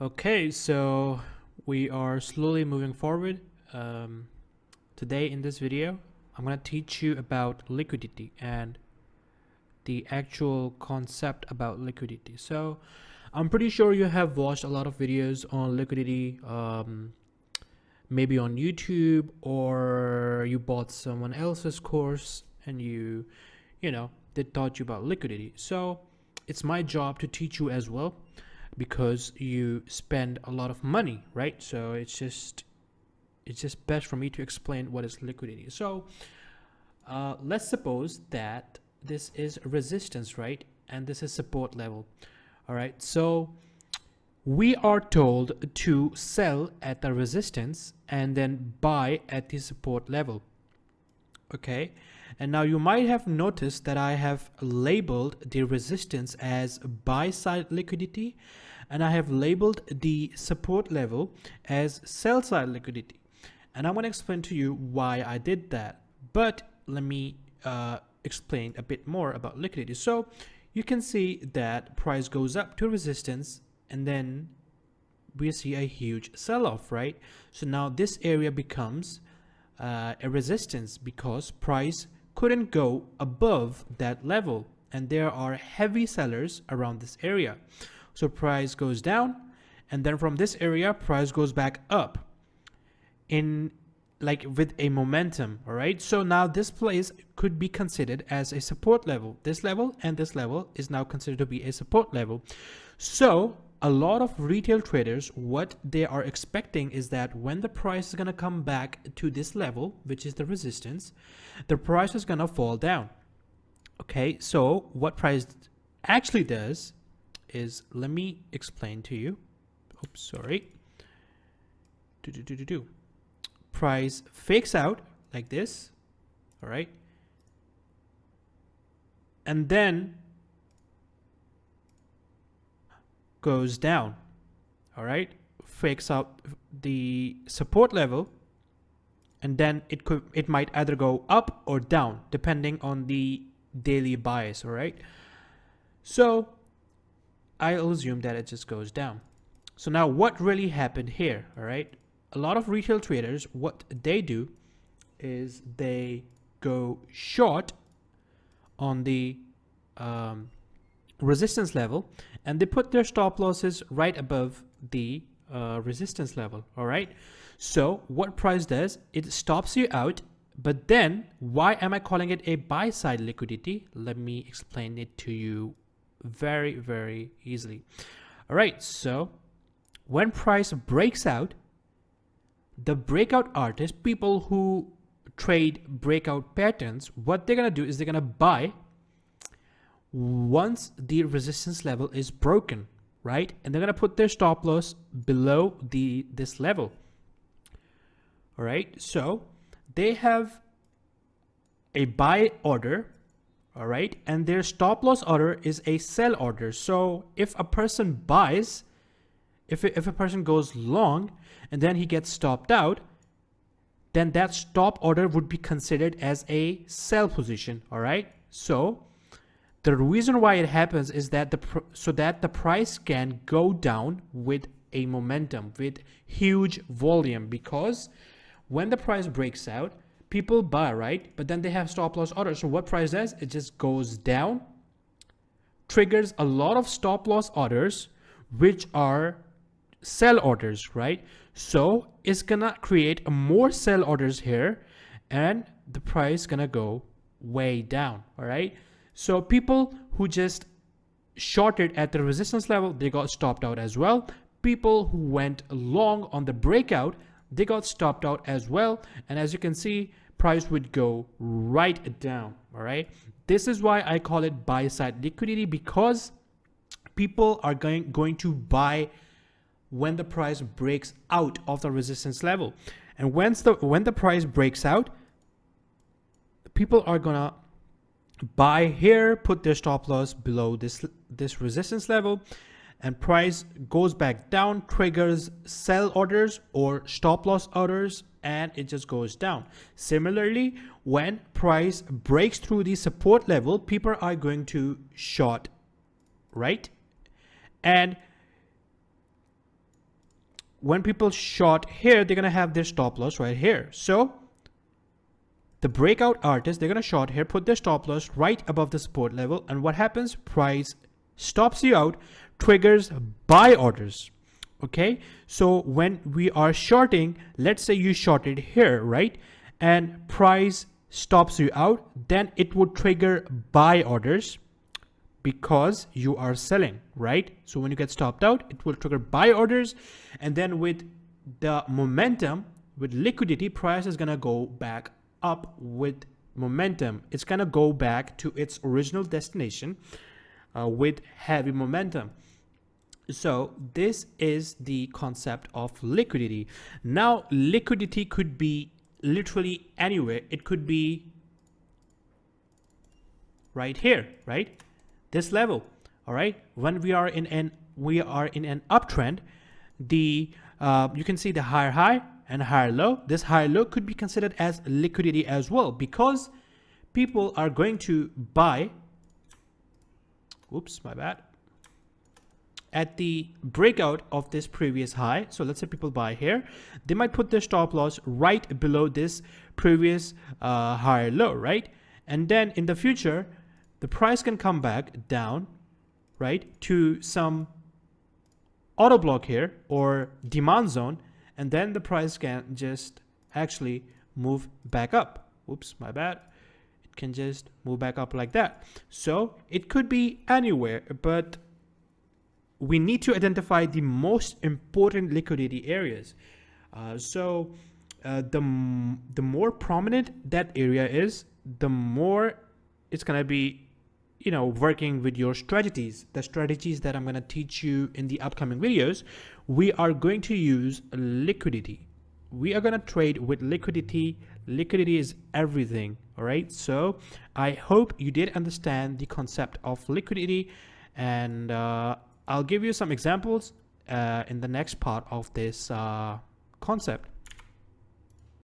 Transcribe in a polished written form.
Okay, so we are slowly moving forward. Today in this video, I'm going to teach you about liquidity and the actual concept about liquidity. So I'm pretty sure you have watched a lot of videos on liquidity, maybe on YouTube, or you bought someone else's course and they taught you about liquidity. So it's my job to teach you as well, because you spend a lot of money, right? So it's just best for me to explain what is liquidity. So let's suppose that this is resistance, right? And this is support level. All right, so we are told to sell at the resistance and then buy at the support level. Okay, and now you might have noticed that I have labeled the resistance as buy side liquidity, and I have labeled the support level as sell side liquidity. And I'm going to explain to you why I did that. But let me explain a bit more about liquidity. So you can see that price goes up to resistance and then we see a huge sell-off, right? So now this area becomes a resistance because price couldn't go above that level and there are heavy sellers around this area. So price goes down and then from this area price goes back up in like with a momentum. All right, so now this place could be considered as a support level. This level and this level is now considered to be a support level. So a lot of retail traders, what they are expecting is that when the price is going to come back to this level, which is the resistance, the price is going to fall down. Okay, so what price actually does is, let me explain to you. Oops, sorry. Price fakes out like this, all right, and then goes down, all right, fakes out the support level, and then it might either go up or down depending on the daily bias. All right, so I'll assume that it just goes down. So now what really happened here? All right, a lot of retail traders, what they do is they go short on the resistance level and they put their stop losses right above the resistance level. All right, so what price does, it stops you out. But then why am I calling it a buy side liquidity? Let me explain it to you very, very easily. All right, so when price breaks out, the breakout artists, people who trade breakout patterns, what they're going to do is they're going to buy once the resistance level is broken, right? And they're going to put their stop loss below this level. All right, so they have a buy order, all right, and their stop loss order is a sell order. So if a person buys, if a person goes long and then he gets stopped out, then that stop order would be considered as a sell position. All right, so the reason why it happens is that so that the price can go down with a momentum, with huge volume, because when the price breaks out, people buy, right? But then they have stop loss orders. So what price does, it just goes down, triggers a lot of stop loss orders, which are sell orders, right? So it's gonna create more sell orders here and the price gonna go way down. All right, so people who just shorted at the resistance level, they got stopped out as well. People who went long on the breakout, they got stopped out as well. And as you can see, price would go right down. All right, this is why I call it buy side liquidity, because people are going to buy when the price breaks out of the resistance level. And when the price breaks out, people are gonna buy here, put their stop loss below this resistance level, and price goes back down, triggers sell orders or stop loss orders, and it just goes down. Similarly, when price breaks through the support level, people are going to short, right? And when people short here, they're going to have their stop loss right here. So the breakout artists, they're going to short here, put their stop loss right above the support level. And what happens? Price stops you out, triggers buy orders. Okay. So when we are shorting, let's say you shorted here, right? And price stops you out, then it would trigger buy orders because you are selling, right? So when you get stopped out, it will trigger buy orders. And then with the momentum, with liquidity, price is going to go back up with momentum. It's going to go back to its original destination with heavy momentum. So this is the concept of liquidity. Now, liquidity could be literally anywhere. It could be right here, right? This level. All right. When we are in an uptrend, you can see the higher high and higher low. This higher low could be considered as liquidity as well, because people are going to buy. Oops, my bad. At the breakout of this previous high. So let's say people buy here, they might put their stop loss right below this previous higher low, right? And then in the future, the price can come back down, right, to some auto block here or demand zone, and then the price can just actually move back up. Oops, my bad. It can just move back up like that. So it could be anywhere, but we need to identify the most important liquidity areas. The more prominent that area is, the more it's going to be, working with your strategies. The strategies that I'm going to teach you in the upcoming videos, we are going to use liquidity. We are going to trade with liquidity. Liquidity is everything. All right. So I hope you did understand the concept of liquidity, and I'll give you some examples in the next part of this concept.